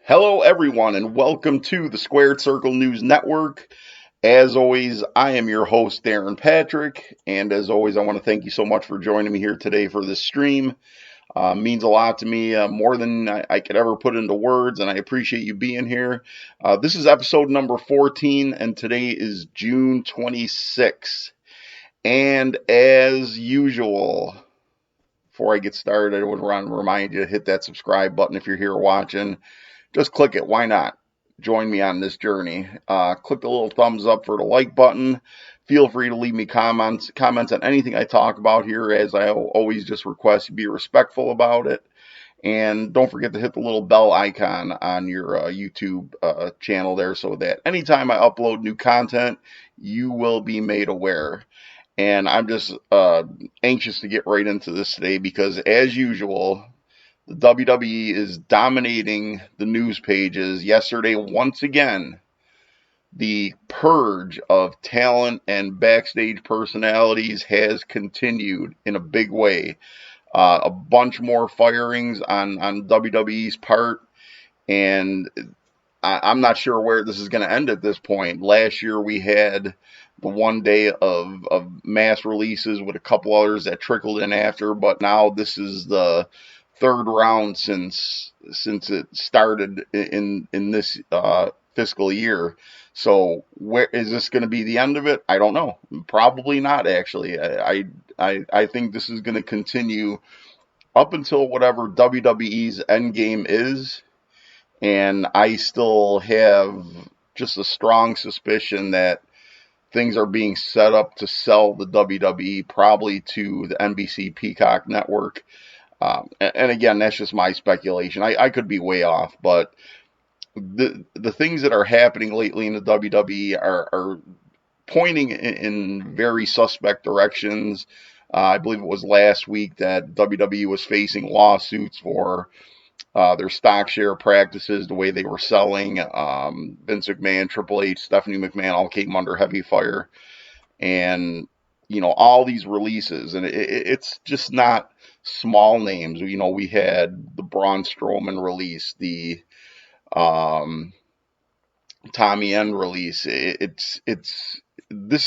Hello, everyone, and welcome to the Squared Circle News Network. As always, I am your host, Darren Patrick, and as always, I want to thank you so much for joining me here today for this stream. Means a lot to me, more than I could ever put into words, and I appreciate you being here. This is episode number 14, and today is June 26th. And as usual, before I get started, I would want to remind you to hit that subscribe button if you're here watching. Just click it. Why not? Join me on this journey. Click the little thumbs up for the like button. Feel free to leave me comments on anything I talk about here, as I always just request you be respectful about it. And don't forget to hit the little bell icon on your YouTube channel there, so that anytime I upload new content, you will be made aware. And I'm just anxious to get right into this today because, as usual, the WWE is dominating the news pages. Yesterday, once again, the purge of talent and backstage personalities has continued in a big way. A bunch more firings on WWE's part, and I'm not sure where this is going to end at this point. Last year, we had the one day of mass releases with a couple others that trickled in after, but now this is the third round since it started in this fiscal year. So where is this going to be the end of it? I don't know. Probably not, actually. I think this is going to continue up until whatever WWE's end game is, and I still have just a strong suspicion that things are being set up to sell the WWE probably to the NBC Peacock network. And again, that's just my speculation. I could be way off, but the things that are happening lately in the WWE are pointing in very suspect directions. I believe it was last week that WWE was facing lawsuits for their stock share practices, the way they were selling. Vince McMahon, Triple H, Stephanie McMahon all came under heavy fire. And, all these releases, and it's just not small names. We had the Braun Strowman release, the Tommy End release. This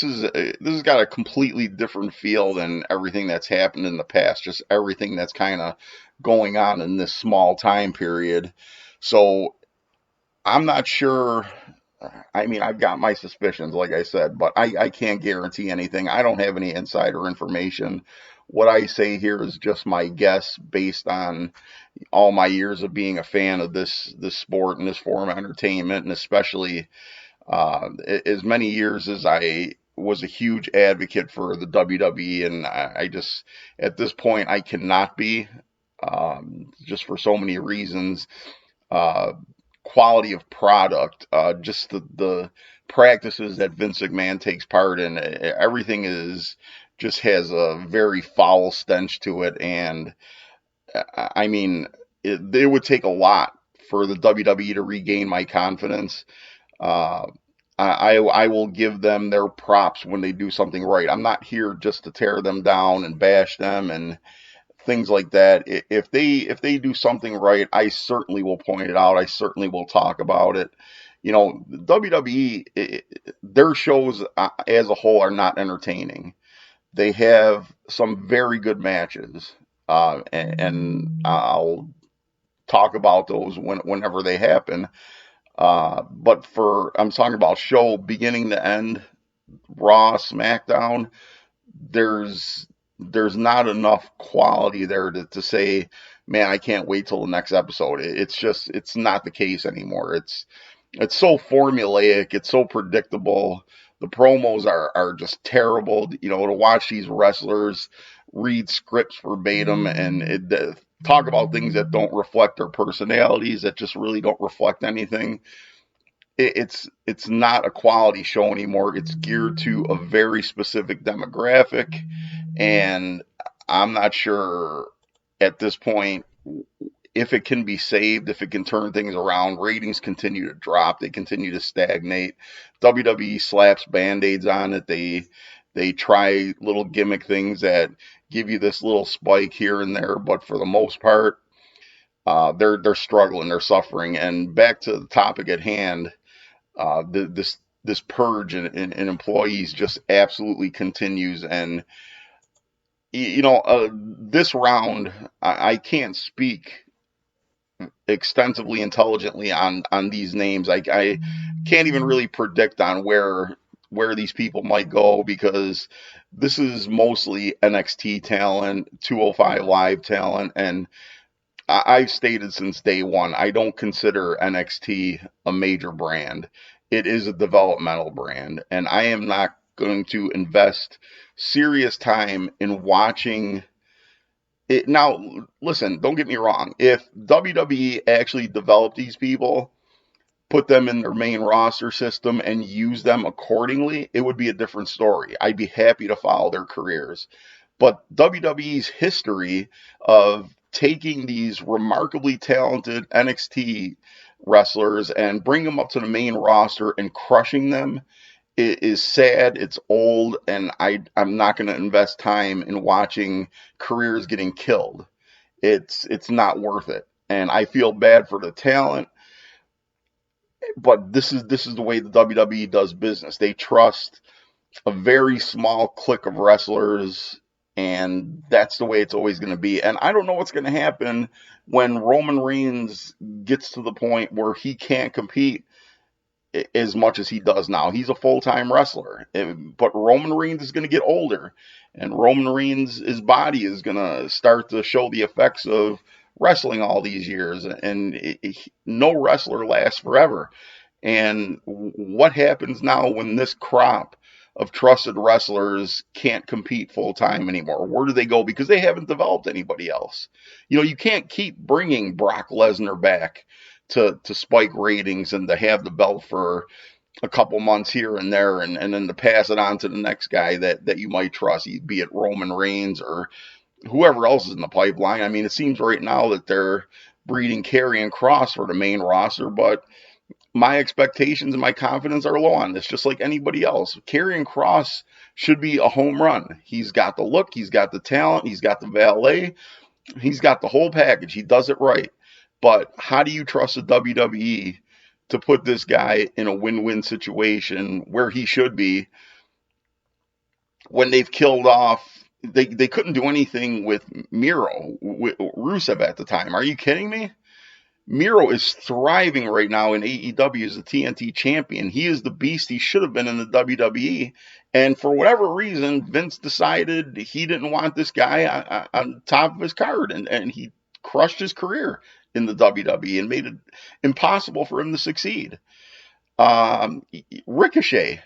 has got a completely different feel than everything that's happened in the past. Just everything that's kind of going on in this small time period. So I'm not sure. I mean, I've got my suspicions, like I said, but I can't guarantee anything. I don't have any insider information. What I say here is just my guess based on all my years of being a fan of this sport and this form of entertainment, and especially as many years as I was a huge advocate for the WWE, and I just, at this point, I cannot be, just for so many reasons. Quality of product, just the practices that Vince McMahon takes part in, everything just has a very foul stench to it, and I mean, it would take a lot for the WWE to regain my confidence. Uh, I will give them their props when they do something right. I'm not here just to tear them down and bash them and things like that. If they do something right, I certainly will point it out. I certainly will talk about it. WWE, their shows as a whole are not entertaining. They have some very good matches, and I'll talk about those whenever they happen. But I'm talking about show beginning to end, Raw, SmackDown. There's not enough quality there to say, man, I can't wait till the next episode. It's not the case anymore. It's so formulaic. It's so predictable. The promos are just terrible. To watch these wrestlers read scripts verbatim and talk about things that don't reflect their personalities, that just really don't reflect anything. It's not a quality show anymore. It's geared to a very specific demographic, and I'm not sure at this point if it can be saved, if it can turn things around. Ratings continue to drop. They continue to stagnate. WWE slaps Band-Aids on it. They try little gimmick things that give you this little spike here and there, but for the most part, they're struggling, they're suffering. And back to the topic at hand, this purge in employees just absolutely continues. And this round, I can't speak extensively intelligently on these names. I can't even really predict on where these people might go, because this is mostly NXT talent, 205 Live talent, and I've stated since day one, I don't consider NXT a major brand. It is a developmental brand, and I am not going to invest serious time in watching it. Now, listen, don't get me wrong. If WWE actually developed these people, put them in their main roster system, and use them accordingly, it would be a different story. I'd be happy to follow their careers. But WWE's history of taking these remarkably talented NXT wrestlers and bring them up to the main roster and crushing them is sad. It's old, and I'm not going to invest time in watching careers getting killed. It's not worth it, and I feel bad for the talent. But this is the way the WWE does business. They trust a very small clique of wrestlers, and that's the way it's always going to be. And I don't know what's going to happen when Roman Reigns gets to the point where he can't compete as much as he does now. He's a full-time wrestler, but Roman Reigns is going to get older, and Roman Reigns, his body is going to start to show the effects of wrestling all these years, and no wrestler lasts forever. And what happens now when this crop of trusted wrestlers can't compete full time anymore? Where do they go? Because they haven't developed anybody else. You can't keep bringing Brock Lesnar back to spike ratings and to have the belt for a couple months here and there, and then to pass it on to the next guy that you might trust, be it Roman Reigns or whoever else is in the pipeline. I mean, it seems right now that they're breeding Karrion Kross for the main roster, but my expectations and my confidence are low on this, just like anybody else. Karrion Kross should be a home run. He's got the look, he's got the talent, he's got the valet, he's got the whole package. He does it right. But how do you trust the WWE to put this guy in a win-win situation where he should be, when they've killed off? They couldn't do anything with Miro, with Rusev at the time. Are you kidding me? Miro is thriving right now in AEW as a TNT champion. He is the beast he should have been in the WWE. And for whatever reason, Vince decided he didn't want this guy on top of his card. And he crushed his career in the WWE and made it impossible for him to succeed. Ricochet.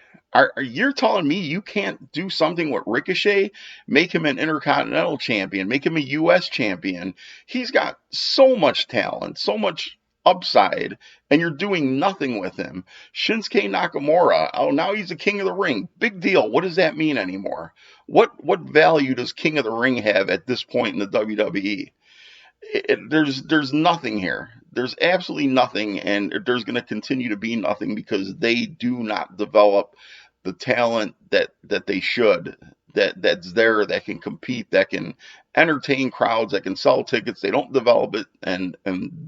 You're telling me you can't do something with Ricochet? Make him an Intercontinental champion. Make him a U.S. champion. He's got so much talent, so much upside, and you're doing nothing with him. Shinsuke Nakamura. Oh, now he's a King of the Ring. Big deal. What does that mean anymore? What value does King of the Ring have at this point in the WWE? There's nothing here. There's absolutely nothing, and there's going to continue to be nothing because they do not develop the talent that they should, that's there, that can compete, that can entertain crowds, that can sell tickets. They don't develop it, and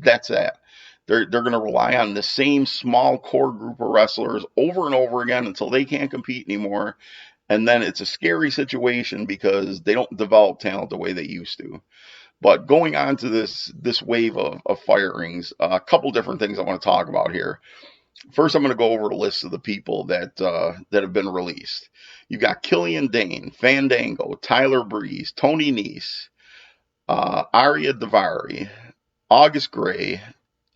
that's that. They're going to rely on the same small core group of wrestlers over and over again until they can't compete anymore, and then it's a scary situation because they don't develop talent the way they used to. But going on to this wave of firings, a couple different things I want to talk about here. First, I'm going to go over the list of the people that have been released. You've got Killian Dane, Fandango, Tyler Breeze, Tony Nese, Arya Daivari, August Gray,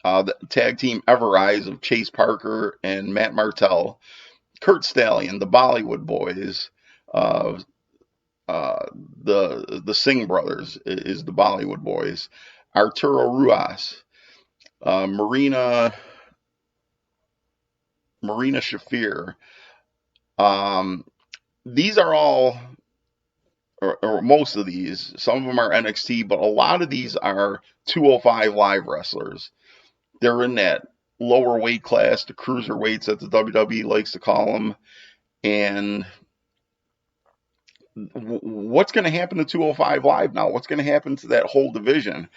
the tag team Everrise of Chase Parker and Matt Martell, Kurt Stallion, the Bollywood Boys, the Singh brothers is the Bollywood Boys, Arturo Ruas, Marina Shafir. These are all, or most of these, some of them are NXT, but a lot of these are 205 Live wrestlers. They're in that lower weight class, the cruiserweights that the WWE likes to call them. And what's going to happen to 205 Live now? What's going to happen to that whole division?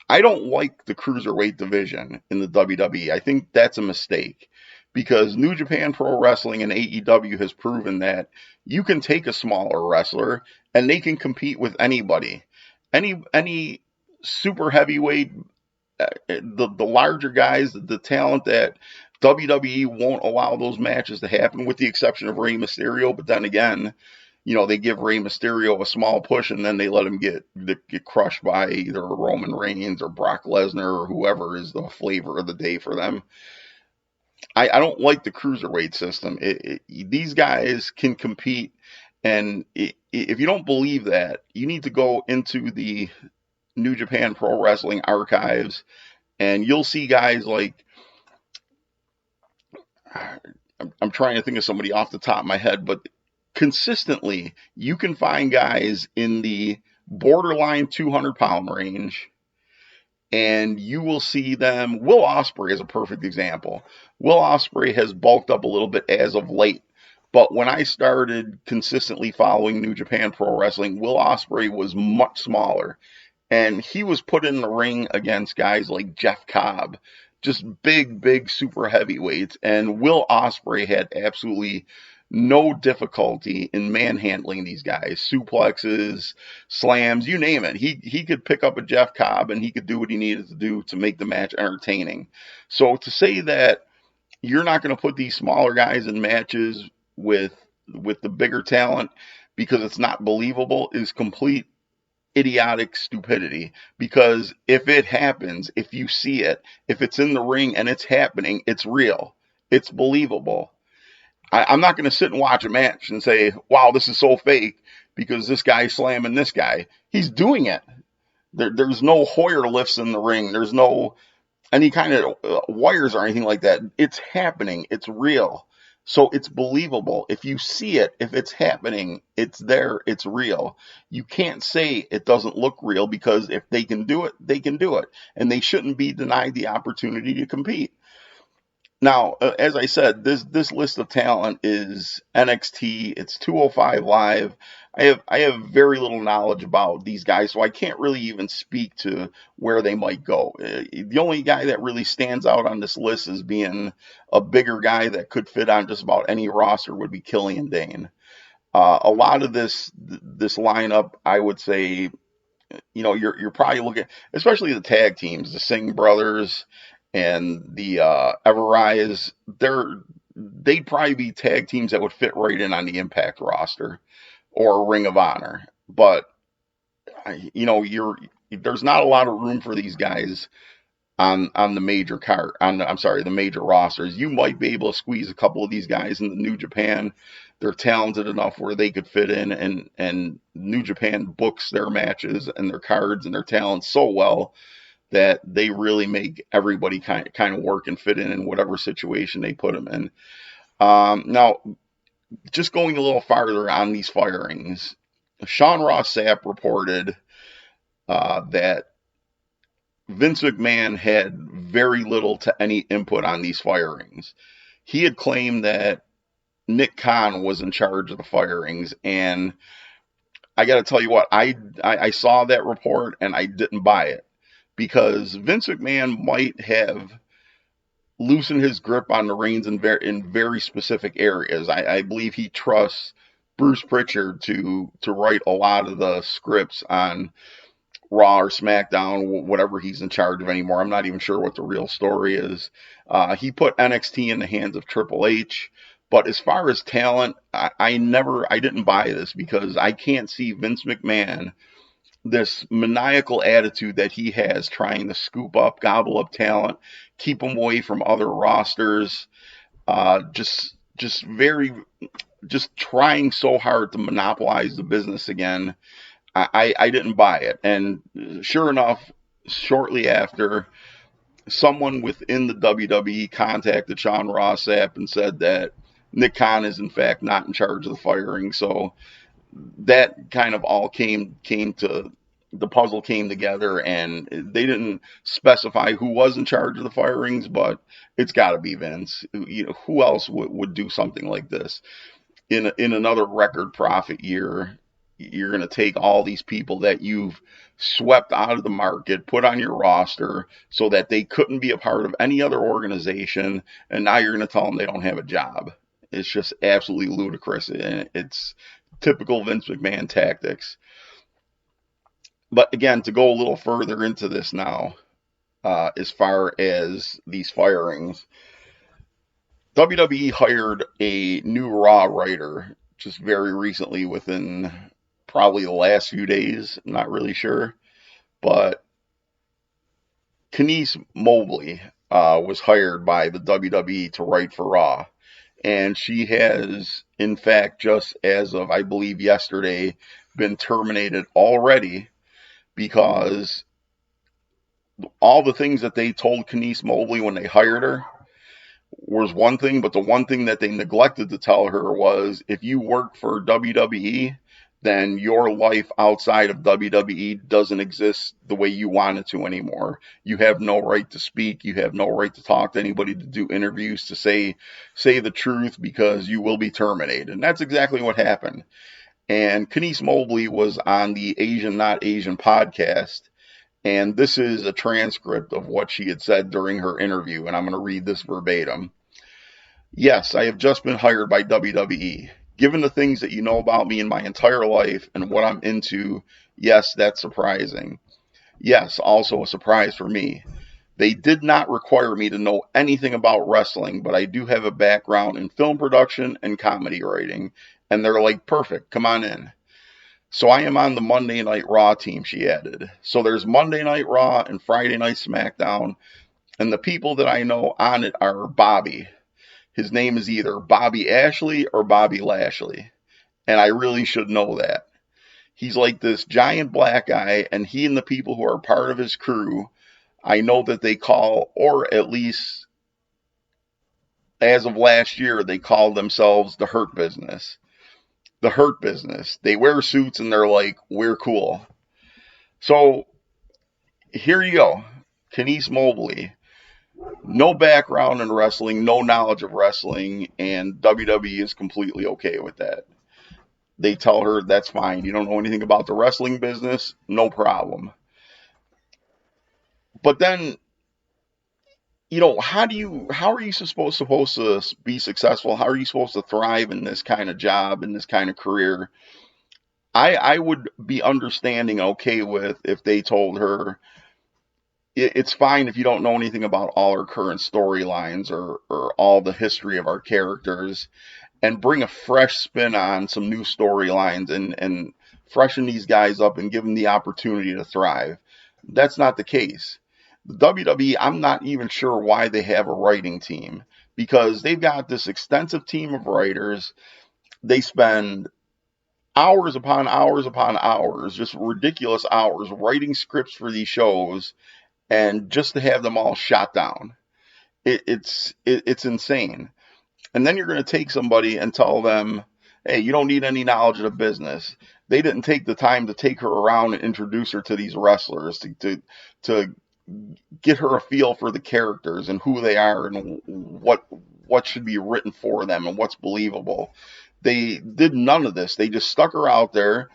I don't like the cruiserweight division in the WWE. I think that's a mistake because New Japan Pro Wrestling and AEW has proven that you can take a smaller wrestler and they can compete with anybody. Any super heavyweight, the larger guys, the talent that WWE won't allow those matches to happen, with the exception of Rey Mysterio. But then again, they give Rey Mysterio a small push and then they let him get crushed by either Roman Reigns or Brock Lesnar or whoever is the flavor of the day for them. I don't like the cruiserweight system. These guys can compete, and if you don't believe that, you need to go into the New Japan Pro Wrestling archives, and you'll see guys like, I'm trying to think of somebody off the top of my head, but consistently you can find guys in the borderline 200-pound range, and you will see them. Will Ospreay is a perfect example. Will Ospreay has bulked up a little bit as of late, but when I started consistently following New Japan Pro Wrestling, Will Ospreay was much smaller, and he was put in the ring against guys like Jeff Cobb, just big super heavyweights, and Will Ospreay had absolutely no difficulty in manhandling these guys. Suplexes, slams, you name it. He could pick up a Jeff Cobb and he could do what he needed to do to make the match entertaining. So to say that you're not going to put these smaller guys in matches with the bigger talent because it's not believable is complete idiotic stupidity. Because if it happens, if you see it, if it's in the ring and it's happening, it's real. It's believable. I'm not going to sit and watch a match and say, wow, this is so fake because this guy's slamming this guy. He's doing it. There's no Hoyer lifts in the ring. There's no any kind of wires or anything like that. It's happening. It's real. So it's believable. If you see it, if it's happening, it's there. It's real. You can't say it doesn't look real because if they can do it, they can do it. And they shouldn't be denied the opportunity to compete. Now, as I said, this list of talent is NXT. It's 205 Live. I have very little knowledge about these guys, so I can't really even speak to where they might go. The only guy that really stands out on this list as being a bigger guy that could fit on just about any roster would be Killian Dane. A lot of this lineup, I would say, you're probably looking, especially the tag teams, the Singh brothers and the Everrise. They'd probably be tag teams that would fit right in on the Impact roster or Ring of Honor. But there's not a lot of room for these guys on the major the major rosters. You might be able to squeeze a couple of these guys into New Japan. They're talented enough where they could fit in, and New Japan books their matches and their cards and their talent so well that they really make everybody kind of work and fit in whatever situation they put them in. Now, just going a little farther on these firings, Sean Ross Sapp reported that Vince McMahon had very little to any input on these firings. He had claimed that Nick Khan was in charge of the firings, and I got to tell you what, I saw that report and I didn't buy it, because Vince McMahon might have loosened his grip on the reins in very specific areas. I believe he trusts Bruce Pritchard to write a lot of the scripts on Raw or SmackDown, whatever he's in charge of anymore. I'm not even sure what the real story is. He put NXT in the hands of Triple H. But as far as talent, I didn't buy this, because I can't see Vince McMahon, this maniacal attitude that he has, trying to scoop up, gobble up talent, keep them away from other rosters, just trying so hard to monopolize the business again. I didn't buy it. And sure enough, shortly after, someone within the WWE contacted Sean Ross Sapp and said that Nick Khan is in fact not in charge of the firing. So that kind of all came to, the puzzle came together, and they didn't specify who was in charge of the firings, but it's got to be Vince. Who else would do something like this in another record profit year? You're going to take all these people that you've swept out of the market, put on your roster so that they couldn't be a part of any other organization, and now you're going to tell them they don't have a job. It's just absolutely ludicrous, and it's typical Vince McMahon tactics. But again, to go a little further into this now, as far as these firings, WWE hired a new Raw writer just very recently, within probably the last few days. I'm not really sure. But Kenice Mobley was hired by the WWE to write for Raw. And she has, in fact, just as of, I believe, yesterday, been terminated already, because all the things that they told Kenice Mobley when they hired her was one thing, but the one thing that they neglected to tell her was, if you work for WWE, then your life outside of WWE doesn't exist the way you want it to anymore. You have no right to speak. You have no right to talk to anybody, to do interviews, to say the truth, because you will be terminated. And that's exactly what happened. And Kenice Mobley was on the Asian Not Asian podcast, and this is a transcript of what she had said during her interview, and I'm going to read this verbatim. Yes, I have just been hired by WWE. Given the things that you know about me in my entire life and what I'm into, yes, that's surprising. Yes, also a surprise for me. They did not require me to know anything about wrestling, but I do have a background in film production and comedy writing. And they're like, perfect, come on in. So I am on the Monday Night Raw team, she added. So there's Monday Night Raw and Friday Night SmackDown. And the people that I know on it are Bobby. His name is either Bobby Ashley or Bobby Lashley. And I really should know that. He's like this giant black guy, and he and the people who are part of his crew, I know that they call, or at least as of last year, they called themselves the Hurt Business. The Hurt Business. They wear suits and they're like, we're cool. So here you go. Kenice Mobley. No background in wrestling, no knowledge of wrestling, and WWE is completely okay with that. They tell her, that's fine. You don't know anything about the wrestling business? No problem. But then, how are you supposed to be successful? How are you supposed to thrive in this kind of job, in this kind of career? I would be understanding, okay with, if they told her, it's fine if you don't know anything about all our current storylines or all the history of our characters, and bring a fresh spin on some new storylines and freshen these guys up and give them the opportunity to thrive. That's not the case. The WWE, I'm not even sure why they have a writing team, because they've got this extensive team of writers. They spend hours upon hours upon hours, just ridiculous hours, writing scripts for these shows, and just to have them all shot down. It's insane. And then you're going to take somebody and tell them, hey, you don't need any knowledge of the business. They didn't take the time to take her around and introduce her to these wrestlers, to get her a feel for the characters and who they are and what should be written for them and what's believable. They did none of this. They just stuck her out there.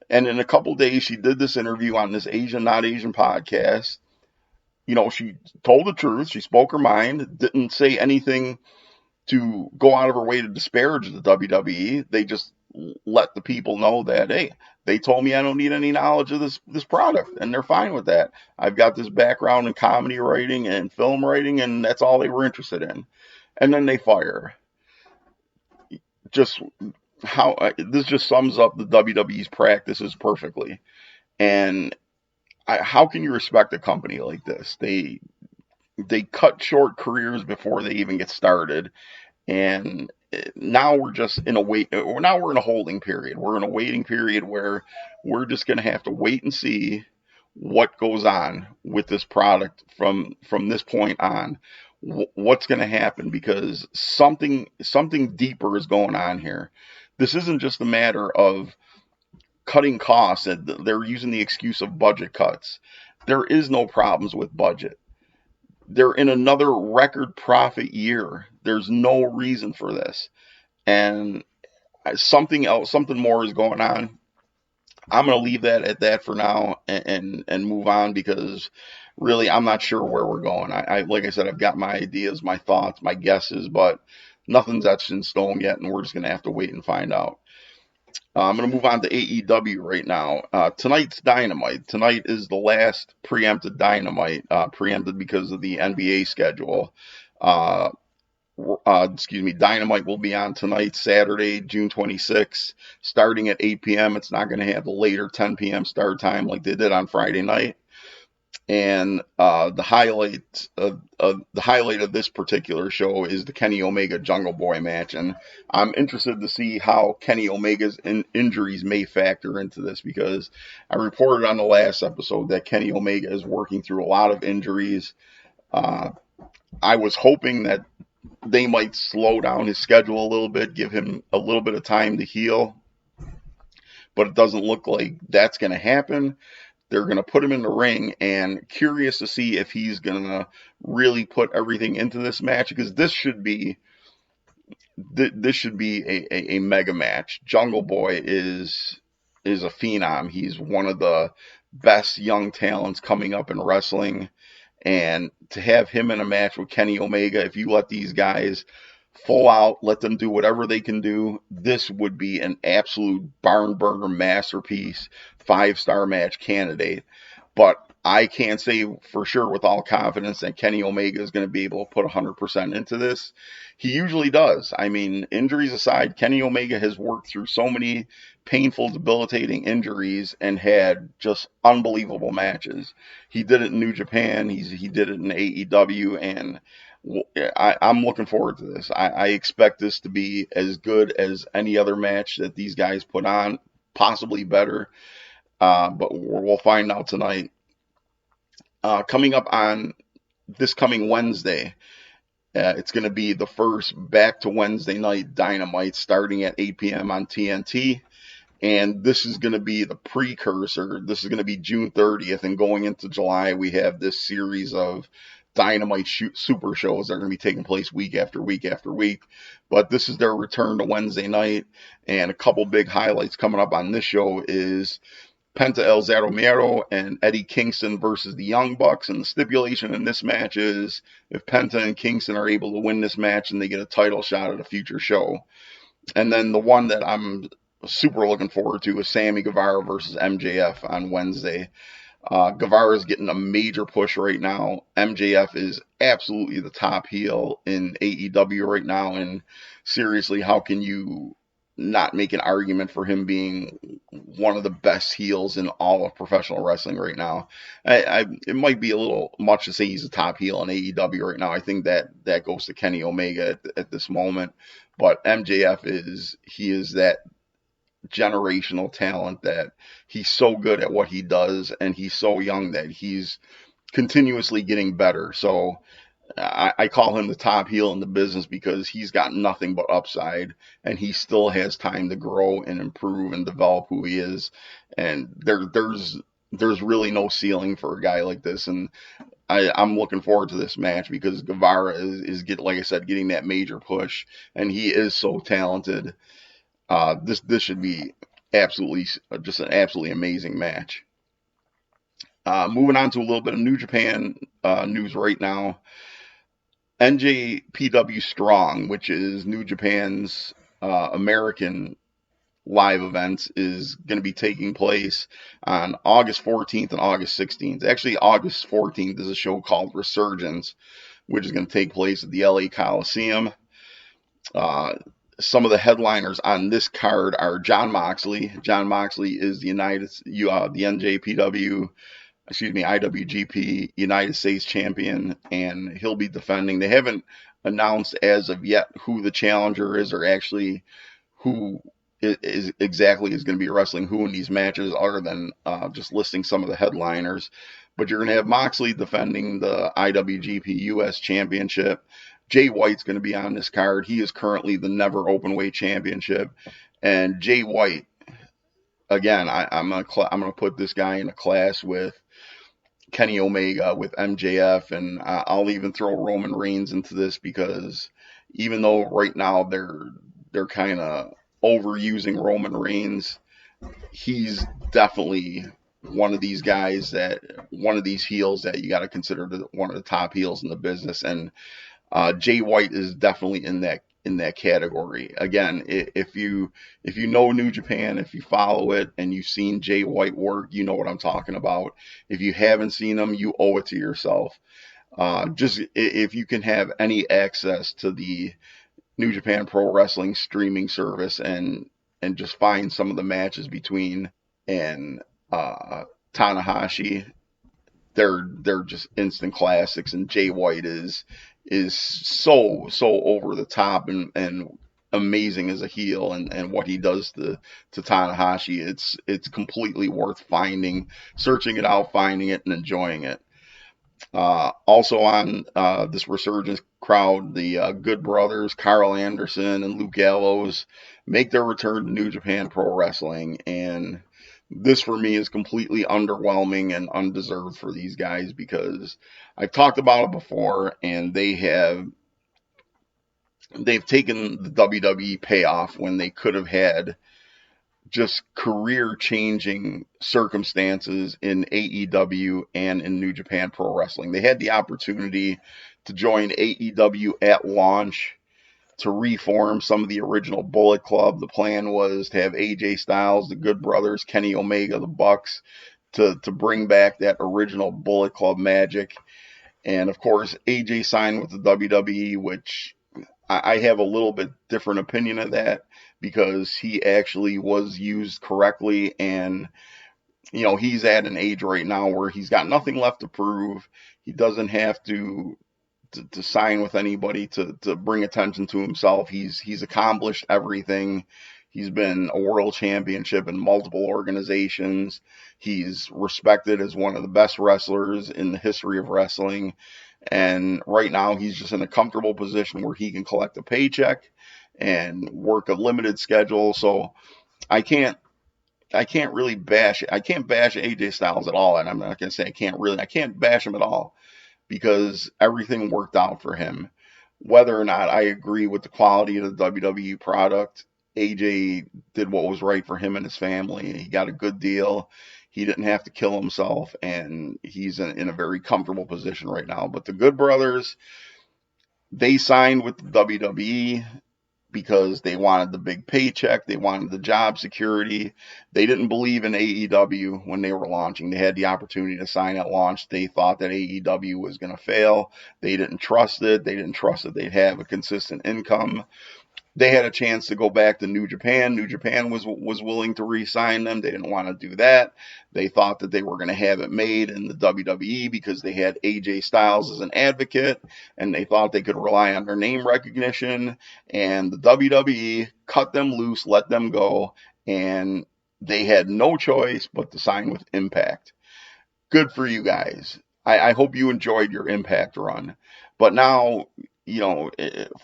And in a couple days, she did this interview on this Asian Not Asian podcast. She told the truth. She spoke her mind, didn't say anything to go out of her way to disparage the WWE. They just let the people know that, hey, they told me I don't need any knowledge of this product, and they're fine with that. I've got this background in comedy writing and film writing, and that's all they were interested in. And then they fire her. This just sums up the WWE's practices perfectly. And how can you respect a company like this? They cut short careers before they even get started, and now we're just in a now we're in a holding period. We're in a waiting period where we're just going to have to wait and see what goes on with this product from this point on. What's going to happen, because something deeper is going on here. This isn't just a matter of cutting costs. They're using the excuse of budget cuts. There is no problems with budget. They're in another record profit year. There's no reason for this. And something more is going on. I'm going to leave that at that for now and move on, because really I'm not sure where we're going. Like I said, I've got my ideas, my thoughts, my guesses, but nothing's etched in stone yet, and we're just going to have to wait and find out. I'm going to move on to AEW right now. Tonight's Dynamite. Tonight is the last preempted Dynamite, preempted because of the NBA schedule. Uh, Dynamite will be on tonight, Saturday, June 26th, starting at 8 p.m. It's not going to have the later 10 p.m. start time like they did on Friday night. And the highlight of this particular show is the Kenny Omega Jungle Boy match, and I'm interested to see how Kenny Omega's injuries may factor into this, because I reported on the last episode that Kenny Omega is working through a lot of injuries. I was hoping that they might slow down his schedule a little bit, give him a little bit of time to heal, but it doesn't look like that's going to happen. They're going to put him in the ring, and curious to see if he's going to really put everything into this match, because this should be a mega match. Jungle Boy is a phenom. He's one of the best young talents coming up in wrestling, and to have him in a match with Kenny Omega, if you let these guys full out, let them do whatever they can do, this would be an absolute barn burner masterpiece, 5-star match candidate. But I can't say for sure with all confidence that Kenny Omega is going to be able to put 100% into this. He usually does. I mean, injuries aside, Kenny Omega has worked through so many painful, debilitating injuries and had just unbelievable matches. He did it in New Japan. He did it in AEW, and I'm looking forward to this. I expect this to be as good as any other match that these guys put on, possibly better. But we'll find out tonight. Coming up on this coming Wednesday, it's going to be the first back to Wednesday night Dynamite starting at 8 p.m. on TNT. And this is going to be the precursor. This is going to be June 30th. And going into July, we have this series of Dynamite super shows that are going to be taking place week after week after week. But this is their return to Wednesday night. And a couple big highlights coming up on this show is Penta El Zero Miedo and Eddie Kingston versus the Young Bucks. And the stipulation in this match is if Penta and Kingston are able to win this match, and they get a title shot at a future show. And then the one that I'm super looking forward to is Sammy Guevara versus MJF on Wednesday. Guevara is getting a major push right now. MJF is absolutely the top heel in AEW right now. And seriously, how can you not make an argument for him being one of the best heels in all of professional wrestling right now? It might be a little much to say he's a top heel in AEW right now. I think that goes to Kenny Omega at this moment. But MJF is that generational talent, that he's so good at what he does, and he's so young that he's continuously getting better. So I call him the top heel in the business, because he's got nothing but upside, and he still has time to grow and improve and develop who he is. And there's really no ceiling for a guy like this. And I'm looking forward to this match, because Guevara is like I said, getting that major push, and he is so talented. This should be absolutely just an absolutely amazing match. Moving on to a little bit of New Japan news right now. NJPW Strong, which is New Japan's American live events, is going to be taking place on August 14th and August 16th. Actually, August 14th is a show called Resurgence, which is going to take place at the LA Coliseum. Some of the headliners on this card are Jon Moxley. Jon Moxley is the NJPW, IWGP United States champion, and he'll be defending. They haven't announced as of yet who the challenger is, or actually who is going to be wrestling who in these matches, other than just listing some of the headliners. But you're going to have Moxley defending the IWGP US Championship. Jay White's going to be on this card. He is currently the Never Openweight Championship. And Jay White, again, I'm gonna put this guy in a class with Kenny Omega, with MJF, and I'll even throw Roman Reigns into this, because even though right now they're kind of overusing Roman Reigns, he's definitely one of these guys one of these heels that you got to consider one of the top heels in the business. And Jay White is definitely in that category. Again, if you know New Japan, if you follow it and you've seen Jay White work, you know what I'm talking about. If you haven't seen him, you owe it to yourself. Just if you can have any access to the New Japan Pro Wrestling streaming service and just find some of the matches between and Tanahashi, they're just instant classics. And Jay White is so over the top and amazing as a heel, and what he does to Tanahashi, it's completely worth searching it out, finding it, and enjoying it. Also on this resurgence crowd, the Good Brothers, Carl Anderson and Luke Gallows, make their return to New Japan Pro Wrestling. And this for me is completely underwhelming and undeserved for these guys, because I've talked about it before, and they've taken the WWE payoff when they could have had just career changing circumstances in AEW and in New Japan Pro Wrestling. They had the opportunity to join AEW at launch, to reform some of the original Bullet Club. The plan was to have AJ Styles, the Good Brothers, Kenny Omega, the Bucks, to bring back that original Bullet Club magic. And of course, AJ signed with the WWE, which I have a little bit different opinion of that, because he actually was used correctly. And, he's at an age right now where he's got nothing left to prove. He doesn't have to sign with anybody to bring attention to himself. He's accomplished everything. He's been a world championship in multiple organizations. He's respected as one of the best wrestlers in the history of wrestling. And right now he's just in a comfortable position where he can collect a paycheck and work a limited schedule. So I can't really bash AJ Styles at all. And I'm not going to say I can't bash him at all, because everything worked out for him. Whether or not I agree with the quality of the WWE product, AJ did what was right for him and his family. He got a good deal. He didn't have to kill himself, and he's in a very comfortable position right now. But the Good Brothers, they signed with the WWE because they wanted the big paycheck. They wanted the job security. They didn't believe in AEW when they were launching. They had the opportunity to sign at launch. They thought that AEW was going to fail. They didn't trust it. They didn't trust that they'd have a consistent income. They had a chance to go back to New Japan. New Japan was willing to re-sign them. They didn't want to do that. They thought that they were going to have it made in the WWE because they had AJ Styles as an advocate, and they thought they could rely on their name recognition. And the WWE cut them loose, let them go, and they had no choice but to sign with Impact. Good for you guys. I hope you enjoyed your Impact run. But now,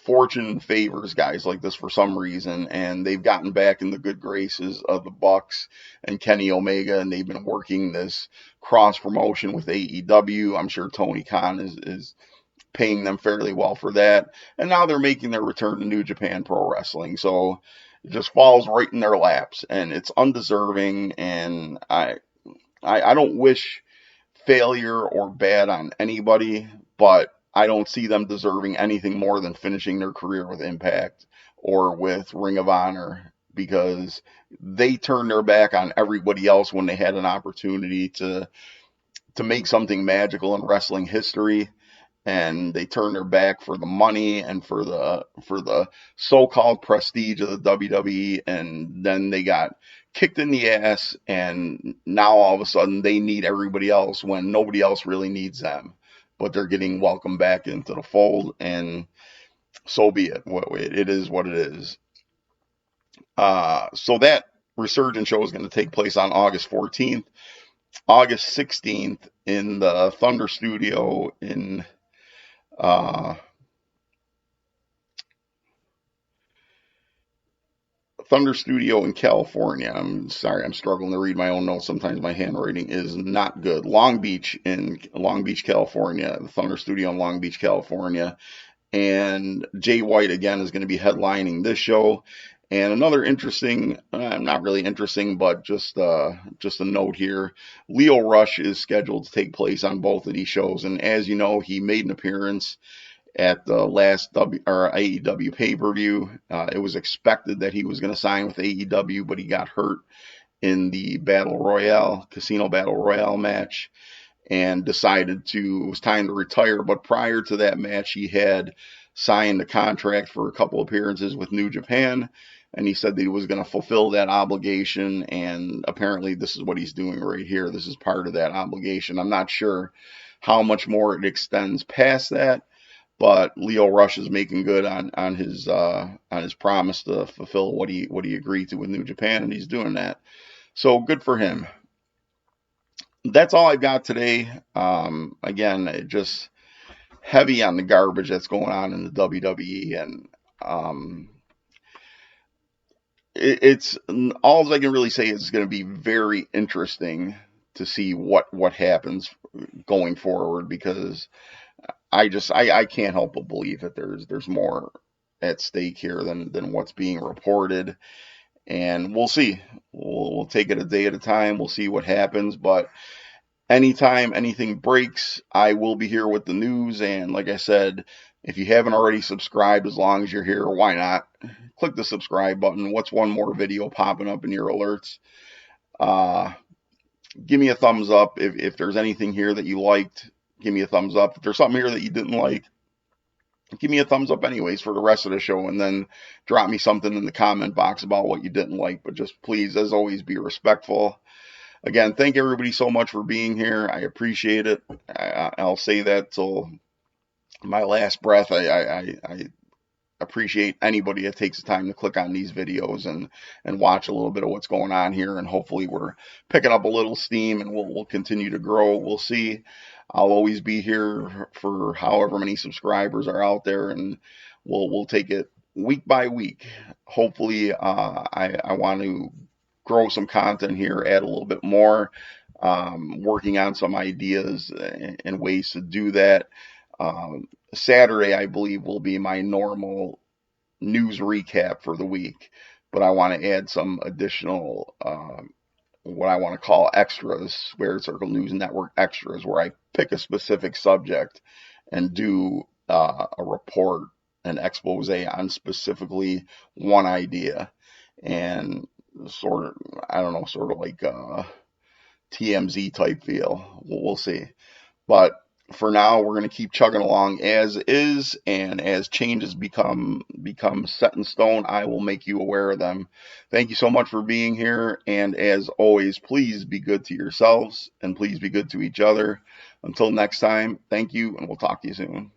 fortune favors guys like this for some reason, and they've gotten back in the good graces of the Bucks and Kenny Omega, and they've been working this cross promotion with AEW. I'm sure Tony Khan is paying them fairly well for that, and now they're making their return to New Japan Pro Wrestling. So it just falls right in their laps, and it's undeserving. And I don't wish failure or bad on anybody, but I don't see them deserving anything more than finishing their career with Impact or with Ring of Honor, because they turned their back on everybody else when they had an opportunity to make something magical in wrestling history. And they turned their back for the money and for the so-called prestige of the WWE, and then they got kicked in the ass, and now all of a sudden they need everybody else when nobody else really needs them. But they're getting welcomed back into the fold, and so be it. It is what it is. So that resurgence show is going to take place on August 14th. August 16th in the Thunder Studio in California. I'm sorry, I'm struggling to read my own notes. Sometimes my handwriting is not good. Long Beach, California. The Thunder Studio in Long Beach, California. And Jay White again is going to be headlining this show. And another interesting, not really interesting, but just a note here, Lio Rush is scheduled to take place on both of these shows. And as you know, he made an appearance at the last AEW pay-per-view. It was expected that he was going to sign with AEW, but he got hurt in the Casino Battle Royale match, and decided it was time to retire. But prior to that match, he had signed a contract for a couple appearances with New Japan, and he said that he was going to fulfill that obligation, and apparently this is what he's doing right here. This is part of that obligation. I'm not sure how much more it extends past that, but Lio Rush is making good on his promise to fulfill what he agreed to with New Japan, and he's doing that. So good for him. That's all I've got today. Again, just heavy on the garbage that's going on in the WWE, and it's all I can really say is it's going to be very interesting to see what happens going forward, because I can't help but believe that there's more at stake here than what's being reported. And we'll see. We'll take it a day at a time. We'll see what happens. But anytime anything breaks, I will be here with the news. And like I said, if you haven't already subscribed, as long as you're here, why not? Click the subscribe button. What's one more video popping up in your alerts? Give me a thumbs up. If there's anything here that you liked, give me a thumbs up. If there's something here that you didn't like, give me a thumbs up anyways for the rest of the show, and then drop me something in the comment box about what you didn't like. But just please, as always, be respectful. Again, thank everybody so much for being here. I appreciate it. I'll say that till my last breath. I appreciate anybody that takes the time to click on these videos and watch a little bit of what's going on here, and hopefully we're picking up a little steam, and we'll continue to grow. We'll see. I'll always be here for however many subscribers are out there, and we'll take it week by week. Hopefully, I want to grow some content here, add a little bit more, working on some ideas and ways to do that. Saturday, I believe, will be my normal news recap for the week, but I want to add some additional what I want to call extras, Squared Circle News Network extras, where I pick a specific subject and do a report, an expose on specifically one idea, and sort of like a TMZ type feel. We'll see. But for now, we're going to keep chugging along as is, and as changes become set in stone, I will make you aware of them. Thank you so much for being here, and as always, please be good to yourselves, and please be good to each other. Until next time, thank you, and we'll talk to you soon.